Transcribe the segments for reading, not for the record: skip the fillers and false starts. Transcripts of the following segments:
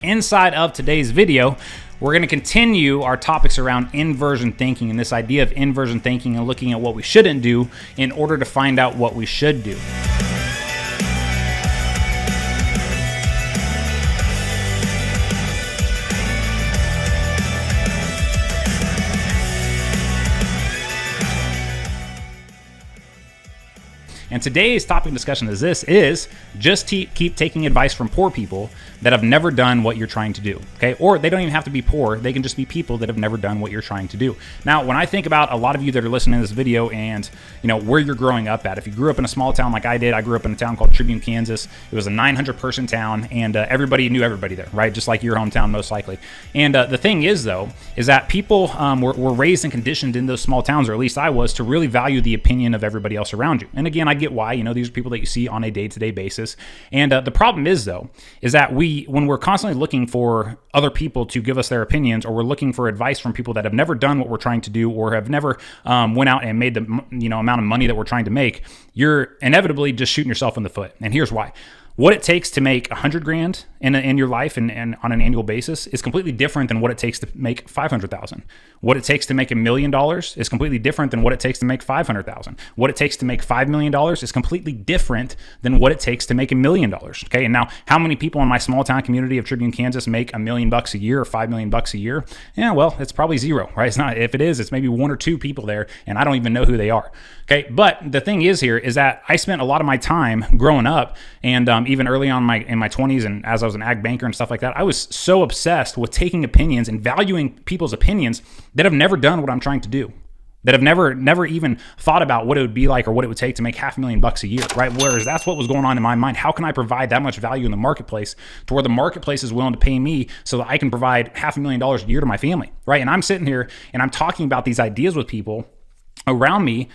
Inside of today's video, we're going to continue our topics around inversion thinking and this idea of inversion thinking and looking at what we shouldn't do in order to find out what we should do. And today's topic discussion is just keep taking advice from poor people that have never done what you're trying to do, okay? Or they don't even have to be poor. They can just be people that have never done what you're trying to do. Now, when I think about a lot of you that are listening to this video and, where you're growing up at, if you grew up in a small town like I did, I grew up in a town called Tribune, Kansas. It was a 900-person town, and everybody knew everybody there, right? Just like your hometown, most likely. And the thing is, though, is that people were raised and conditioned in those small towns, or at least I was, to really value the opinion of everybody else around you. And again, I get why. These are people that you see on a day-to-day basis. And the problem is, though, is that when we're constantly looking for other people to give us their opinions, or we're looking for advice from people that have never done what we're trying to do, or have never went out and made the amount of money that we're trying to make, you're inevitably just shooting yourself in the foot. And here's why. What it takes to make $100,000 in your life and on an annual basis is completely different than what it takes to make $500,000. What it takes to make $1 million is completely different than what it takes to make $500,000. What it takes to make $5 million is completely different than what it takes to make $1 million. Okay, and now how many people in my small town community of Tribune, Kansas, make $1 million a year or $5 million a year? Yeah, well, it's probably zero, right? It's not. If it is, it's maybe one or two people there, and I don't even know who they are. Okay, but the thing is here is that I spent a lot of my time growing up, and even early on in my 20s, and as I was an ag banker and stuff like that, I was so obsessed with taking opinions and valuing people's opinions that have never done what I'm trying to do, that have never even thought about what it would be like or what it would take to make $500,000 a year, right? Whereas that's what was going on in my mind. How can I provide that much value in the marketplace to where the marketplace is willing to pay me so that I can provide $500,000 a year to my family, right? And I'm sitting here and I'm talking about these ideas with people around me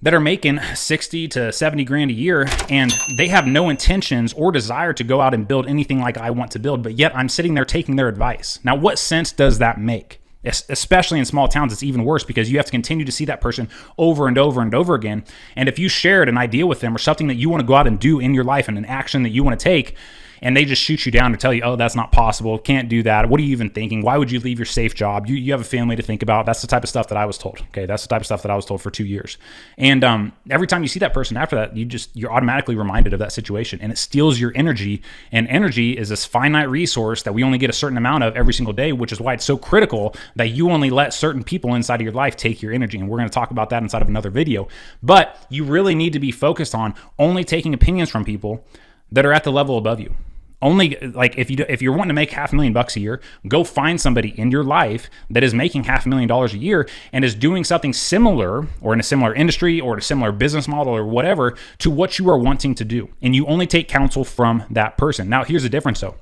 that are making 60 to 70 grand a year, and they have no intentions or desire to go out and build anything like I want to build, but yet I'm sitting there taking their advice. Now, what sense does that make? Especially in small towns, it's even worse because you have to continue to see that person over and over and over again. And if you shared an idea with them or something that you want to go out and do in your life and an action that you want to take, and they just shoot you down to tell you, oh, that's not possible, can't do that, what are you even thinking? Why would you leave your safe job? You have a family to think about. That's the type of stuff that I was told. Okay, that's the type of stuff that I was told for 2 years. And every time you see that person after that, you're automatically reminded of that situation, and it steals your energy. And energy is this finite resource that we only get a certain amount of every single day, which is why it's so critical that you only let certain people inside of your life take your energy. And we're going to talk about that inside of another video. But you really need to be focused on only taking opinions from people that are at the level above you. Only, like, if you're wanting to make $500,000 a year, go find somebody in your life that is making $500,000 a year and is doing something similar, or in a similar industry, or a similar business model, or whatever, to what you are wanting to do. And you only take counsel from that person. Now, here's the difference, though.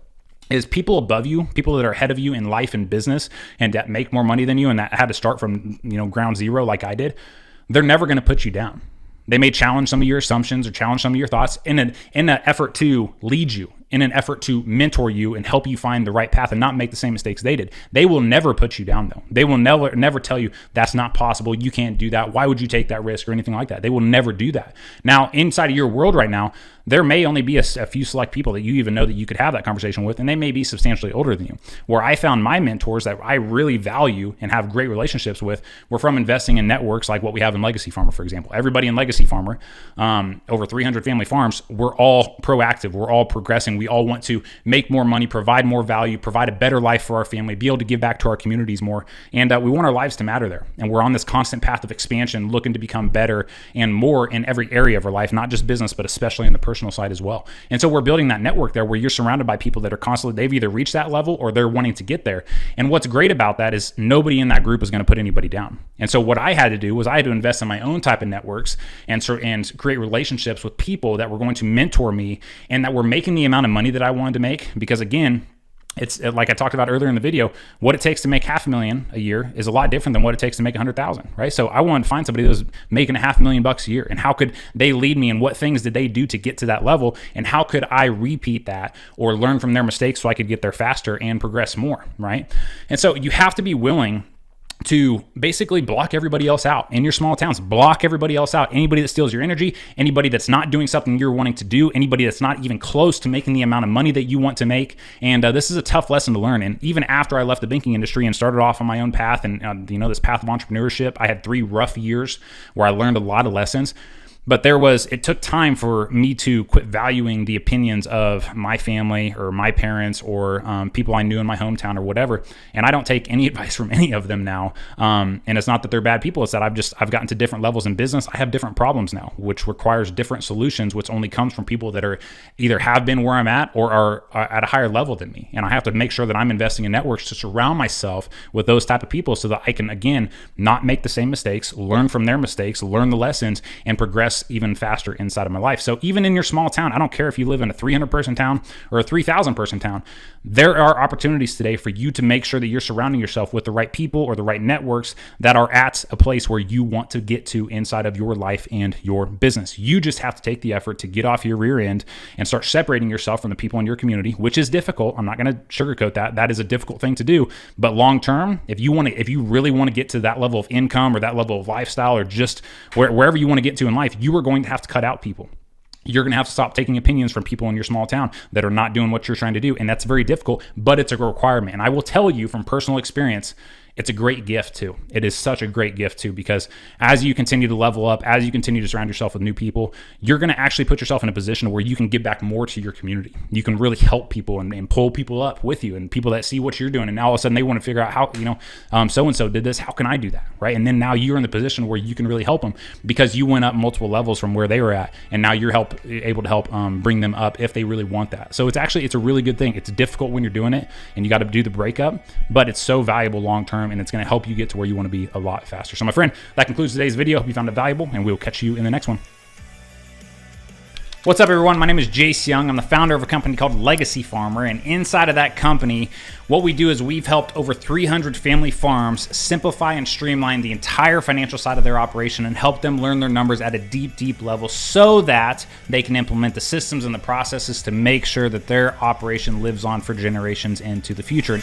Is people above you, people that are ahead of you in life and business, and that make more money than you, and that had to start from ground zero like I did, they're never going to put you down. They may challenge some of your assumptions or challenge some of your thoughts in an effort to lead you, in an effort to mentor you and help you find the right path and not make the same mistakes they did. They will never put you down, though. They will never tell you that's not possible, you can't do that, why would you take that risk, or anything like that. They will never do that. Now, inside of your world right now, there may only be a few select people that you even know that you could have that conversation with, and they may be substantially older than you. Where I found my mentors that I really value and have great relationships with were from investing in networks like what we have in Legacy Farmer, for example. Everybody in Legacy Farmer, over 300 family farms, we're all proactive, we're all progressing, we all want to make more money, provide more value, provide a better life for our family, be able to give back to our communities more, and we want our lives to matter there. And we're on this constant path of expansion, looking to become better and more in every area of our life, not just business, but especially in the personal side as well. And so we're building that network there where you're surrounded by people that are constantly, they've either reached that level or they're wanting to get there. And what's great about that is nobody in that group is going to put anybody down. And so what I had to do was I had to invest in my own type of networks and create relationships with people that were going to mentor me and that were making the amount of money that I wanted to make. Because again, it's like I talked about earlier in the video, what it takes to make $500,000 a year is a lot different than what it takes to make $100,000, right? So I wanted to find somebody that was making $500,000 a year, and how could they lead me, and what things did they do to get to that level, and how could I repeat that or learn from their mistakes so I could get there faster and progress more, right? And so you have to be willing to basically block everybody else out in your small towns. Block everybody else out. Anybody that steals your energy, anybody that's not doing something you're wanting to do, anybody that's not even close to making the amount of money that you want to make. And this is a tough lesson to learn. And even after I left the banking industry and started off on my own path and this path of entrepreneurship, I had 3 rough years where I learned a lot of lessons. But it took time for me to quit valuing the opinions of my family or my parents or people I knew in my hometown or whatever. And I don't take any advice from any of them now. And it's not that they're bad people. It's that I've gotten to different levels in business. I have different problems now, which requires different solutions, which only comes from people that are either have been where I'm at or are at a higher level than me. And I have to make sure that I'm investing in networks to surround myself with those type of people so that I can, again, not make the same mistakes, learn from their mistakes, learn the lessons, and progress even faster inside of my life. So even in your small town, I don't care if you live in a 300 person town or a 3,000 person town, there are opportunities today for you to make sure that you're surrounding yourself with the right people or the right networks that are at a place where you want to get to inside of your life and your business. You just have to take the effort to get off your rear end and start separating yourself from the people in your community, which is difficult. I'm not going to sugarcoat that. That is a difficult thing to do. But long term, if you really want to get to that level of income or that level of lifestyle or just wherever you want to get to in life, you are going to have to cut out people. You're going to have to stop taking opinions from people in your small town that are not doing what you're trying to do. And that's very difficult, but it's a requirement. And I will tell you from personal experience, it's a great gift too. It is such a great gift too, because as you continue to level up, as you continue to surround yourself with new people, you're going to actually put yourself in a position where you can give back more to your community. You can really help people and pull people up with you, and people that see what you're doing. And now all of a sudden they want to figure out how, so-and-so did this. How can I do that? Right. And then now you're in the position where you can really help them because you went up multiple levels from where they were at. And now you're able to help bring them up if they really want that. So it's a really good thing. It's difficult when you're doing it and you got to do the breakup, but it's so valuable long-term. And it's going to help you get to where you want to be a lot faster. So my friend, that concludes today's video. Hope you found it valuable, and we'll catch you in the next one. What's up, everyone? My name is Jace Young. I'm the founder of a company called Legacy Farmer, and inside of that company, what we do is we've helped over 300 family farms simplify and streamline the entire financial side of their operation and help them learn their numbers at a deep, deep level so that they can implement the systems and the processes to make sure that their operation lives on for generations into the future.